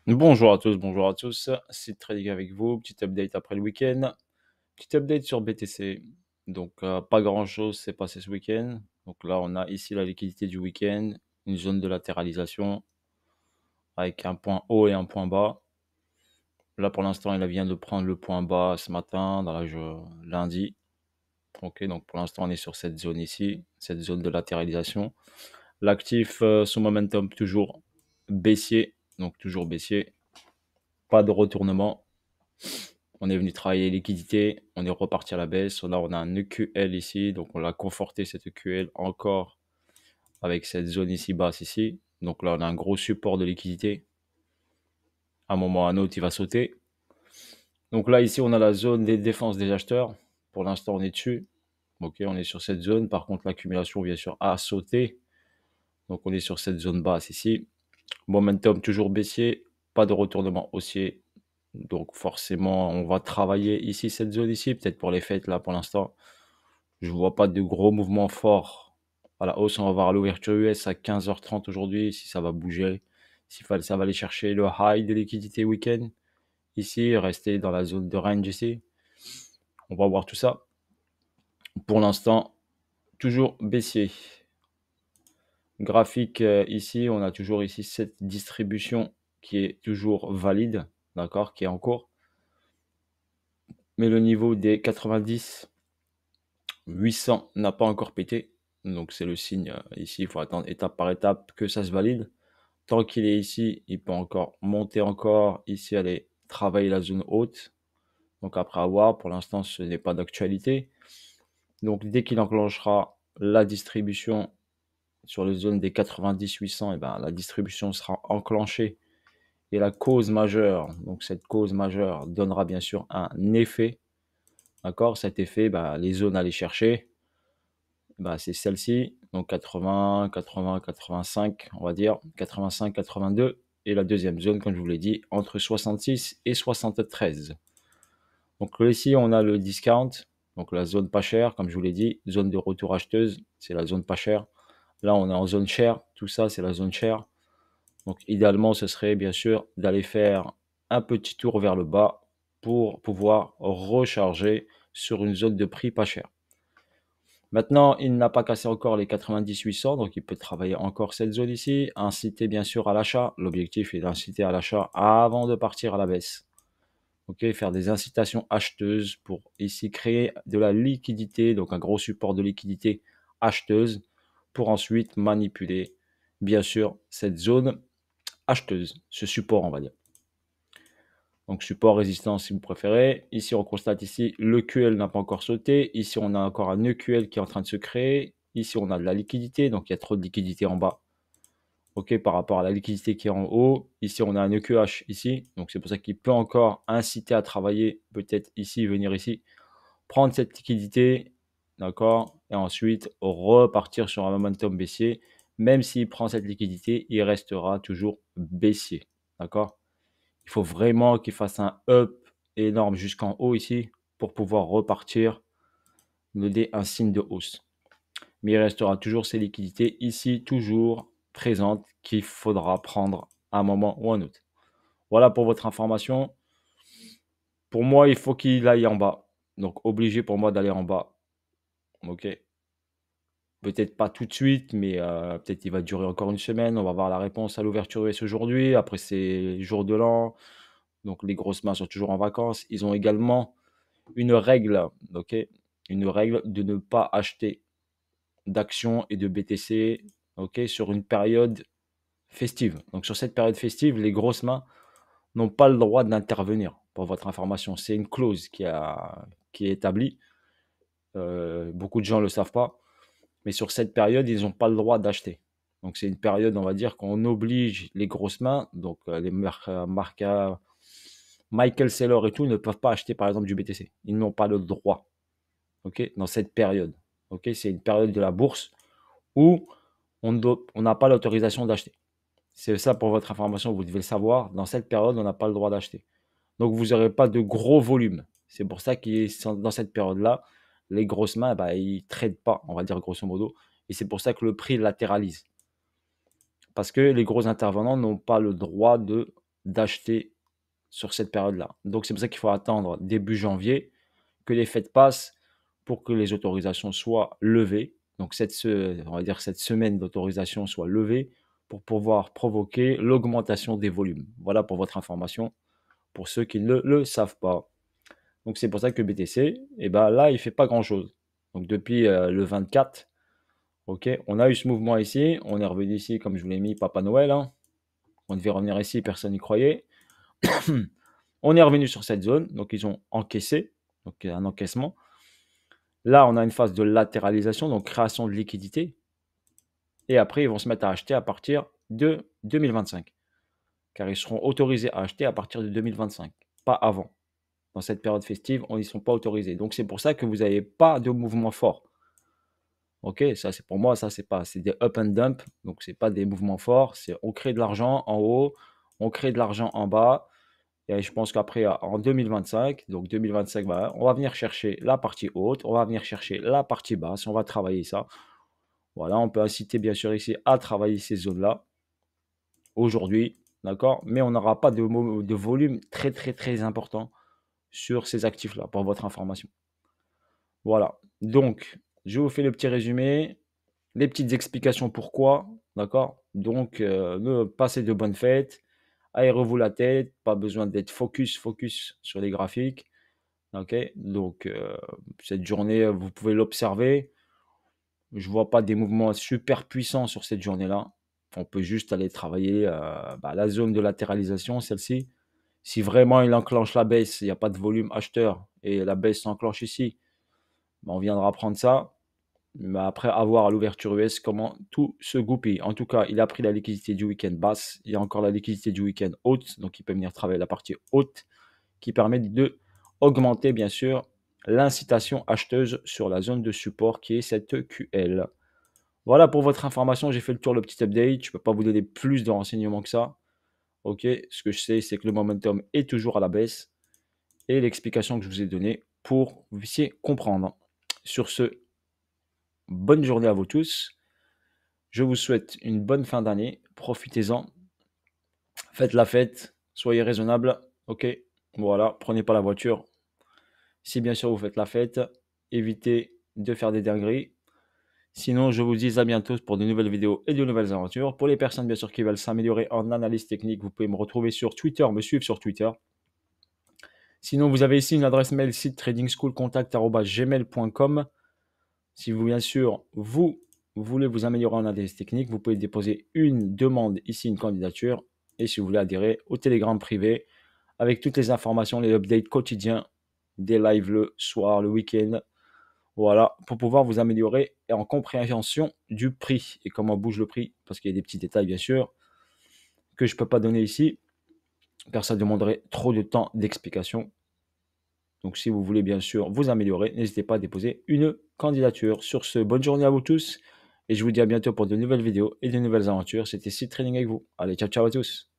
Bonjour à tous, c'est Trading avec vous, petit update après le week-end, petit update sur BTC. Donc pas grand-chose s'est passé ce week-end. Donc là on a ici la liquidité du week-end, une zone de latéralisation avec un point haut et un point bas. Là pour l'instant il vient de prendre le point bas ce matin, lundi. Ok, donc pour l'instant on est sur cette zone ici, cette zone de latéralisation. L'actif sous momentum toujours baissier, donc toujours baissier, pas de retournement. On est venu travailler liquidité, on est reparti à la baisse. Là, on a un EQL ici, donc on l'a conforté cet EQL encore avec cette zone ici basse ici. Donc là, on a un gros support de liquidité. À un moment ou à un autre, il va sauter. Donc là, ici, on a la zone des défenses des acheteurs. Pour l'instant, on est dessus. Ok, on est sur cette zone. Par contre, l'accumulation, bien sûr, a sauté. Donc on est sur cette zone basse ici. Momentum toujours baissier, pas de retournement haussier. Donc forcément, on va travailler ici, cette zone ici, peut-être pour les fêtes là pour l'instant. Je vois pas de gros mouvements forts à la hausse. On va voir l'ouverture US à 15h30 aujourd'hui, si ça va bouger. Ça va aller chercher le high de liquidité week-end. Ici, rester dans la zone de range ici. On va voir tout ça. Pour l'instant, toujours baissier. Graphique ici, on a toujours ici cette distribution qui est toujours valide, d'accord, qui est en cours. Mais le niveau des 90, 800 n'a pas encore pété. Donc c'est le signe ici, il faut attendre étape par étape que ça se valide. Tant qu'il est ici, il peut encore monter encore, ici aller travailler la zone haute. Donc après avoir, pour l'instant ce n'est pas d'actualité. Donc dès qu'il enclenchera la distribution sur les zones des 90-800, et ben, la distribution sera enclenchée. Et la cause majeure, donc cette cause majeure donnera bien sûr un effet. D'accord. Cet effet, bah, les zones à aller chercher, bah, c'est celle-ci, donc 80, 80, 85, on va dire, 85, 82. Et la deuxième zone, comme je vous l'ai dit, entre 66 et 73. Donc ici, on a le discount, donc la zone pas chère, comme je vous l'ai dit, zone de retour acheteuse, c'est la zone pas chère. Là, on est en zone chère, tout ça, c'est la zone chère. Donc idéalement, ce serait bien sûr d'aller faire un petit tour vers le bas pour pouvoir recharger sur une zone de prix pas cher. Maintenant, il n'a pas cassé encore les 90-800, donc il peut travailler encore cette zone ici. Inciter bien sûr à l'achat. L'objectif est d'inciter à l'achat avant de partir à la baisse. Ok, faire des incitations acheteuses pour ici créer de la liquidité, donc un gros support de liquidité acheteuse pour ensuite manipuler bien sûr cette zone acheteuse, ce support on va dire. Donc support résistance si vous préférez. Ici on constate ici le QL n'a pas encore sauté. Ici on a encore un EQL qui est en train de se créer. Ici on a de la liquidité, donc il y a trop de liquidité en bas. Ok, par rapport à la liquidité qui est en haut. Ici on a un EQH ici, donc c'est pour ça qu'il peut encore inciter à travailler, peut-être ici, venir ici, prendre cette liquidité, d'accord, et ensuite repartir sur un momentum baissier. Même s'il prend cette liquidité, il restera toujours baissier, d'accord. Il faut vraiment qu'il fasse un up énorme jusqu'en haut ici pour pouvoir repartir, donner un signe de hausse. Mais il restera toujours ces liquidités ici, toujours présentes, qu'il faudra prendre à un moment ou à un autre. Voilà pour votre information. Pour moi, il faut qu'il aille en bas. Donc, obligé pour moi d'aller en bas. Ok. Peut-être pas tout de suite, mais peut-être il va durer encore une semaine. On va voir la réponse à l'ouverture US aujourd'hui. Après, c'est jour de l'an. Donc, les grosses masses sont toujours en vacances. Ils ont également une règle, ok, une règle de ne pas acheter d'actions et de BTC, ok, sur une période festive. Donc sur cette période festive, les grosses mains n'ont pas le droit d'intervenir. Pour votre information, c'est une clause qui est établie. Beaucoup de gens ne le savent pas, mais sur cette période, ils n'ont pas le droit d'acheter. Donc c'est une période, on va dire, qu'on oblige les grosses mains, donc les marques Michael Saylor et tout, ne peuvent pas acheter par exemple du BTC. Ils n'ont pas le droit. Ok, dans cette période. Ok, c'est une période de la bourse où on n'a pas l'autorisation d'acheter. C'est ça pour votre information, vous devez le savoir. Dans cette période, on n'a pas le droit d'acheter. Donc vous n'aurez pas de gros volume. C'est pour ça que dans cette période-là, les grosses mains, bah, ils ne traitent pas, on va dire grosso modo. Et c'est pour ça que le prix latéralise. Parce que les gros intervenants n'ont pas le droit de d'acheter sur cette période-là. Donc, c'est pour ça qu'il faut attendre début janvier que les fêtes passent pour que les autorisations soient levées. Donc, on va dire cette semaine d'autorisation soit levée pour pouvoir provoquer l'augmentation des volumes. Voilà pour votre information, pour ceux qui ne le savent pas. Donc, c'est pour ça que BTC, eh ben, là, il ne fait pas grand-chose. Donc, depuis le 24, ok, on a eu ce mouvement ici. On est revenu ici, comme je vous l'ai mis, Papa Noël. Hein. On devait revenir ici, personne n'y croyait. On est revenu sur cette zone, donc ils ont encaissé, donc un encaissement. Là, on a une phase de latéralisation, donc création de liquidité. Et après, ils vont se mettre à acheter à partir de 2025. Car ils seront autorisés à acheter à partir de 2025, pas avant. Dans cette période festive, ils ne sont pas autorisés. Donc c'est pour ça que vous n'avez pas de mouvement fort. Ok, ça c'est pour moi, ça c'est des up and dump, donc c'est pas des mouvements forts. C'est on crée de l'argent en haut, on crée de l'argent en bas. Et je pense qu'après, en 2025, donc 2025, voilà, on va venir chercher la partie haute, on va venir chercher la partie basse, on va travailler ça. Voilà, on peut inciter bien sûr ici à travailler ces zones-là aujourd'hui, d'accord? Mais on n'aura pas de volume très très très important sur ces actifs-là, pour votre information. Voilà, donc je vous fais le petit résumé, les petites explications pourquoi, d'accord? Donc, passez de bonnes fêtes, aérez-vous la tête, pas besoin d'être focus sur les graphiques. Ok, donc cette journée, vous pouvez l'observer. Je vois pas des mouvements super puissants sur cette journée-là. On peut juste aller travailler la zone de latéralisation, celle-ci. Si vraiment il enclenche la baisse, il n'y a pas de volume acheteur et la baisse s'enclenche ici, on viendra prendre ça. Mais après avoir à l'ouverture US comment tout se goupille. En tout cas, il a pris la liquidité du week-end basse. Il y a encore la liquidité du week-end haute. Donc, il peut venir travailler la partie haute qui permet de augmenter, bien sûr, l'incitation acheteuse sur la zone de support qui est cette QL. Voilà pour votre information. J'ai fait le tour, le petit update. Je ne peux pas vous donner plus de renseignements que ça. Ok, ce que je sais, c'est que le momentum est toujours à la baisse et l'explication que je vous ai donnée pour que vous puissiez comprendre. Sur ce, bonne journée à vous tous. Je vous souhaite une bonne fin d'année. Profitez-en. Faites la fête. Soyez raisonnable. Ok. Voilà. Prenez pas la voiture. Si bien sûr vous faites la fête, évitez de faire des dingueries. Sinon, je vous dis à bientôt pour de nouvelles vidéos et de nouvelles aventures. Pour les personnes bien sûr qui veulent s'améliorer en analyse technique, vous pouvez me retrouver sur Twitter, me suivre sur Twitter. Sinon, vous avez ici une adresse mail site tradingschoolcontact@gmail.com. Si vous, bien sûr, vous voulez vous améliorer en analyse technique, vous pouvez déposer une demande ici, une candidature. Et si vous voulez adhérer au Telegram privé avec toutes les informations, les updates quotidiens, des lives le soir, le week-end. Voilà, pour pouvoir vous améliorer et en compréhension du prix et comment bouge le prix, parce qu'il y a des petits détails, bien sûr, que je ne peux pas donner ici, car ça demanderait trop de temps d'explication. Donc, si vous voulez bien sûr vous améliorer, n'hésitez pas à déposer une candidature. Sur ce, bonne journée à vous tous et je vous dis à bientôt pour de nouvelles vidéos et de nouvelles aventures. C'était Seed Trading avec vous. Allez, ciao, ciao à tous.